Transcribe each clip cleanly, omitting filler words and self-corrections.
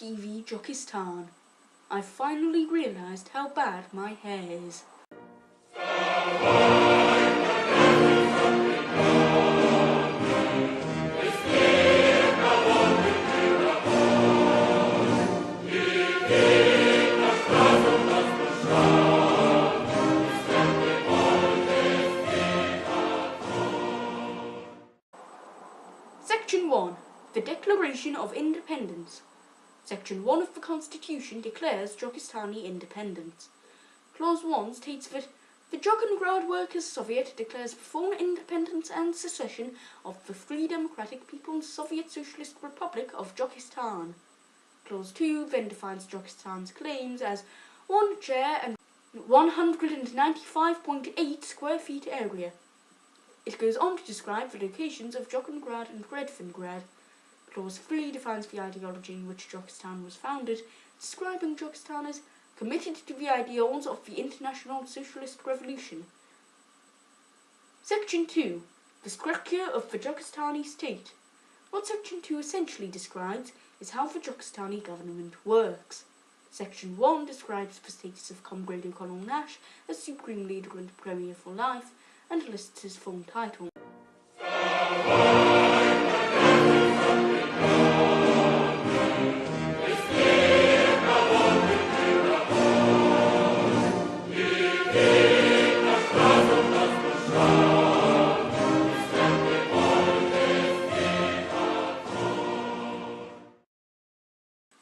TV Jokistan. I finally realised how bad my hair is. Section 1. The Declaration of Independence. Section 1 of the Constitution declares Jokistani independence. Clause 1 states that the Jokingrad Workers' Soviet declares the full independence and secession of the Free Democratic People's Soviet Socialist Republic of Jokistan. Clause 2 then defines Jokistan's claims as 1 chair and 195.8 square feet area. It goes on to describe the locations of Jokingrad and Redfingrad. Clause 3 defines the ideology in which Jokistan was founded, describing Jokistan as committed to the ideals of the International Socialist Revolution. Section 2. The structure of the Jokistani state. What Section 2 essentially describes is how the Jokistani government works. Section 1 describes the status of Comrade O'Connell Nash as Supreme Leader and Premier for life, and lists his full title.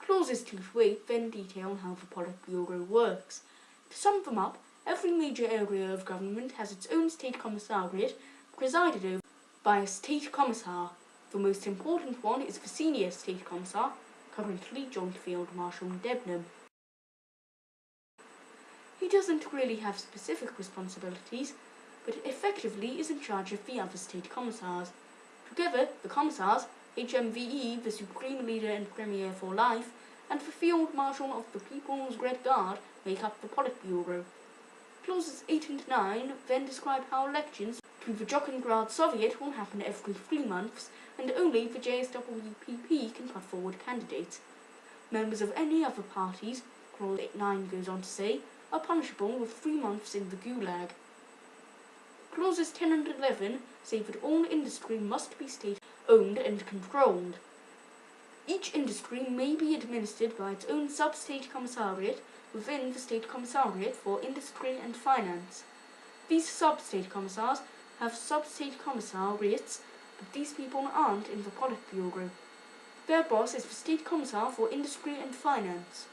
Clauses 2 to 8 then detail how the Politburo works. To sum them up, every major area of government has its own State Commissariat, presided over by a State Commissar. The most important one is the Senior State Commissar, currently Joint Field Marshal Debnam. He doesn't really have specific responsibilities, but effectively is in charge of the other State Commissars. Together, the Commissars, HMVE, the Supreme Leader and Premier for life, and the Field Marshal of the People's Red Guard make up the Politburo. Clauses 8 and 9 then describe how elections to the Jokingrad Soviet will happen every 3 months, and only the JSWPP can put forward candidates. Members of any other parties, Clause 9 goes on to say, are punishable with 3 months in the Gulag. Clauses 10 and 11 say that all industry must be state-owned and controlled. Each industry may be administered by its own sub-state commissariat within the State Commissariat for Industry and Finance. These sub-state commissars have sub-state commissariats, but these people aren't in the Politburo. Their boss is the State Commissar for Industry and Finance.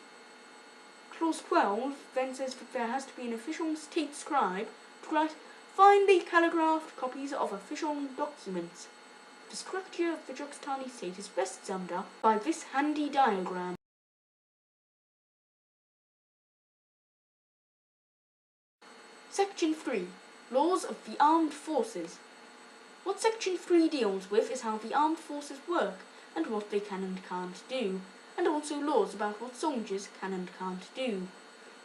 Clause 12 then says that there has to be an official state scribe to write finely calligraphed copies of official documents. The structure of the Jokistani state is best summed up by this handy diagram. Section 3. Laws of the Armed Forces. What Section 3 deals with is how the armed forces work and what they can and can't do, and also laws about what soldiers can and can't do.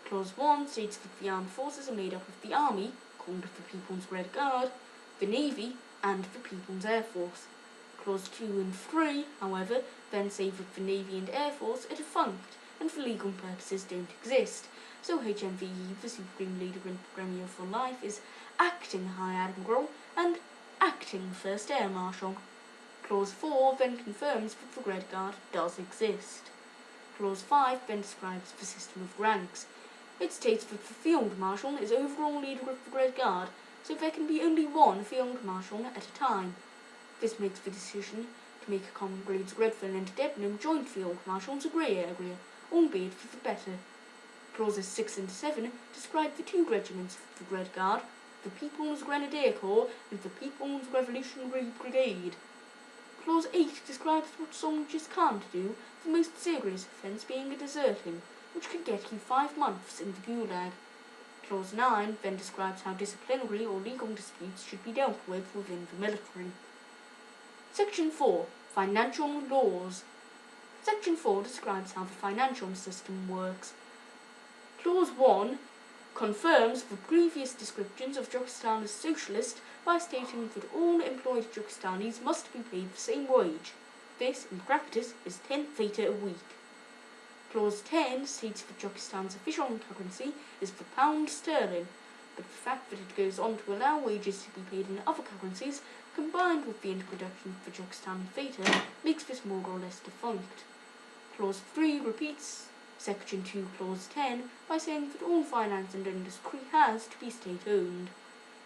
Clause 1 states that the armed forces are made up of the Army, called the People's Red Guard, the Navy, and the People's Air Force. Clause 2 and 3, however, then say that the Navy and Air Force are defunct and for legal purposes don't exist, so HMVE, the Supreme Leader and Premier for life, is acting High Admiral and acting First Air Marshal. Clause 4 then confirms that the Red Guard does exist. Clause 5 then describes the system of ranks. It states that the Field Marshal is overall leader of the Red Guard, so there can be only one Field Marshal at a time. This makes the decision to make Comrades Redfern and Debnam joint Field Marshals a grey area, albeit for the better. Clauses 6 and 7 describe the 2 regiments of the Red Guard, the People's Grenadier Corps and the People's Revolutionary Brigade. Clause 8 describes what soldiers can't do, the most serious offence being a deserting, which could get you 5 months in the Gulag. Clause 9 then describes how disciplinary or legal disputes should be dealt with within the military. Section 4. Financial Laws. Section 4 describes how the financial system works. Clause 1 confirms the previous descriptions of Jokistan as socialist by stating that all employed Jokistanis must be paid the same wage. This, in practice, is 10 theta a week. Clause 10 states that Turkmenistan's official currency is the pound sterling, but the fact that it goes on to allow wages to be paid in other currencies, combined with the introduction of the Turkmenistan's Veta, makes this more or less defunct. Clause 3 repeats Section 2, Clause 10 by saying that all finance and industry has to be state-owned.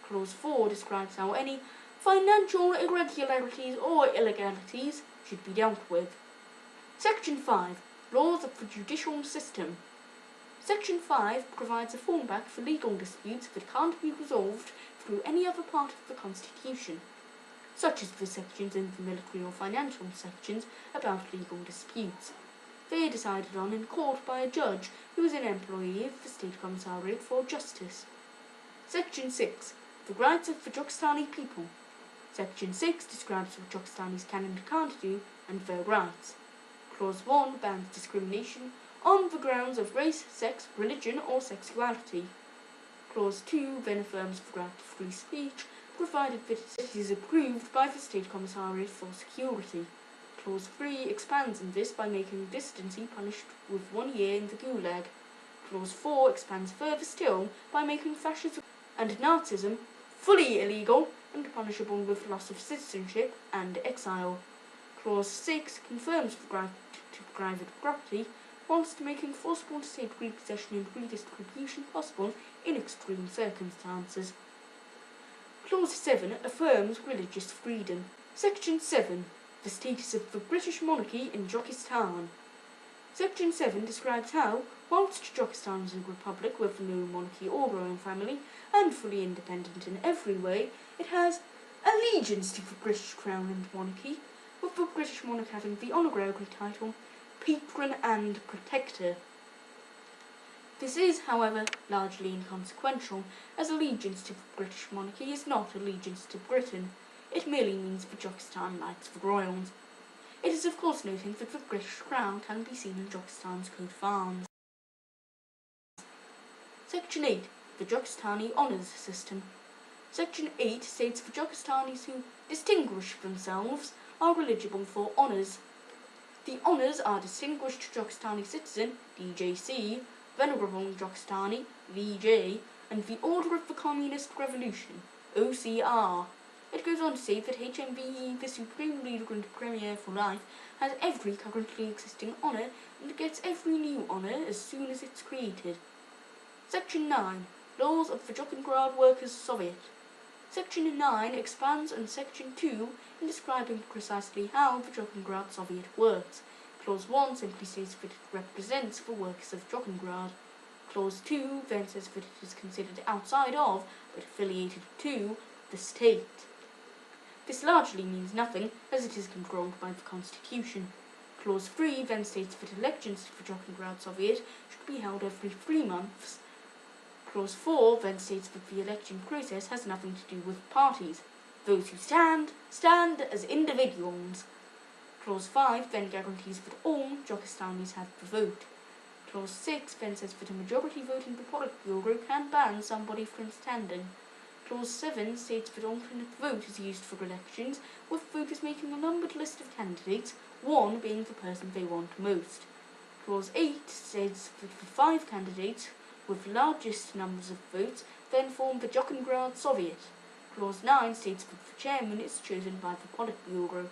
Clause 4 describes how any financial irregularities or illegalities should be dealt with. Section 5. Laws of the judicial system. Section 5 provides a fallback for legal disputes that can't be resolved through any other part of the Constitution, such as the sections in the military or financial sections about legal disputes. They are decided on in court by a judge who is an employee of the State Commissariat for Justice. Section 6. The rights of the Turkmenistani people. Section 6 describes what Turkmenistanis can and can't do and their rights. Clause 1 bans discrimination on the grounds of race, sex, religion, or sexuality. Clause 2 then affirms the right to free speech, provided that it is approved by the State Commissariat for Security. Clause 3 expands on this by making dissidency punished with 1 year in the Gulag. Clause 4 expands further still by making fascism and Nazism fully illegal and punishable with loss of citizenship and exile. Clause 6 confirms the right to private property, whilst making forcible state repossession and redistribution possible in extreme circumstances. Clause 7 affirms religious freedom. Section 7. The status of the British monarchy in Turkmenistan. Section 7 describes how, whilst Turkmenistan is a republic with no monarchy or royal family, and fully independent in every way, it has allegiance to the British Crown and monarchy, with the British monarch having the honorary title Patron and Protector. This is, however, largely inconsequential, as allegiance to the British monarchy is not allegiance to Britain. It merely means that Turkmenistan likes the royals. It is of course noting that the British Crown can be seen in Turkmenistan's coat of arms. Section 8. The Turkmenistani Honours System. Section 8 states that Turkmenistanis who distinguish themselves are eligible for honours. The honours are Distinguished Turkmenistani Citizen, DJC, Venerable Turkmenistani, VJ, and the Order of the Communist Revolution, OCR. It goes on to say that HMVE, the Supreme Leader and Premier for Life, has every currently existing honour and gets every new honour as soon as it's created. Section 9. Laws of the Jugendgrad Workers' Soviet. Section 9 expands on Section 2 in describing precisely how the Jugendgrad Soviet works. Clause 1 simply states that it represents the workers of Jugendgrad. Clause 2 then says that it is considered outside of, but affiliated to, the state. This largely means nothing, as it is controlled by the Constitution. Clause 3 then states that elections to the Jugendgrad Soviet should be held every 3 months. Clause 4 then states that the election process has nothing to do with parties. Those who stand as individuals. Clause 5 then guarantees that all Turkmenistanis have the vote. Clause 6 then says that a majority vote in the Politburo can ban somebody from standing. Clause 7 states that alternate vote is used for elections, with voters making a numbered list of candidates, one being the person they want most. Clause 8 states that the 5 candidates with largest numbers of votes then form the Jugendgrad Soviet. Clause 9 states that the chairman is chosen by the Politburo.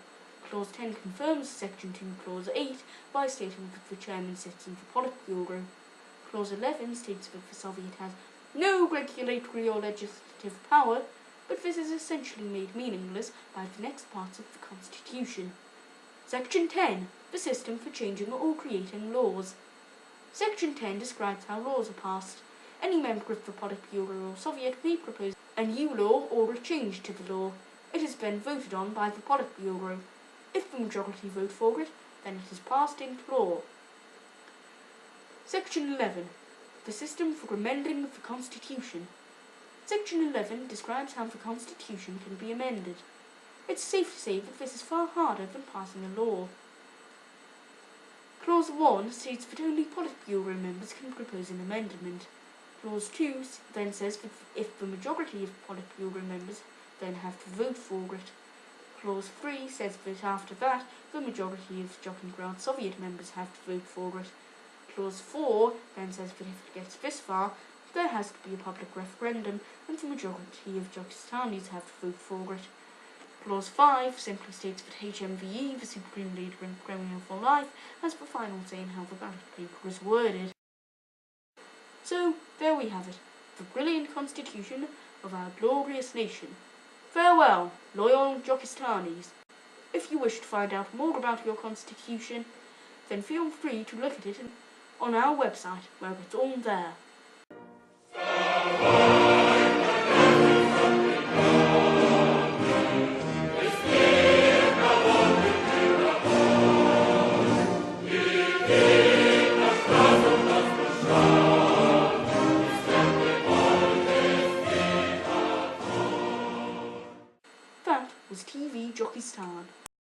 Clause 10 confirms Section 2, Clause 8 by stating that the chairman sits in the Politburo. Clause 11 states that the Soviet has no regulatory or legislative power, but this is essentially made meaningless by the next parts of the Constitution. Section 10. The system for changing or creating laws. Section 10 describes how laws are passed. Any member of the Politburo or Soviet may propose a new law or a change to the law. It is then voted on by the Politburo. If the majority vote for it, then it is passed into law. Section 11. The system for amending the Constitution. Section 11 describes how the Constitution can be amended. It's safe to say that this is far harder than passing a law. Clause 1 states that only Politburo members can propose an amendment. Clause 2 then says that if the majority of Politburo members then have to vote for it. Clause 3 says that after that, the majority of Jugendgrad Soviet members have to vote for it. Clause 4 then says that if it gets this far, there has to be a public referendum and the majority of Pakistanis have to vote for it. Clause 5 simply states that HMVE, the Supreme Leader in Criminal for Life, has the final say in how the ballot paper is worded. So, there we have it, the brilliant constitution of our glorious nation. Farewell, loyal Pakistanis. If you wish to find out more about your constitution, then feel free to look at it on our website, where it's all there.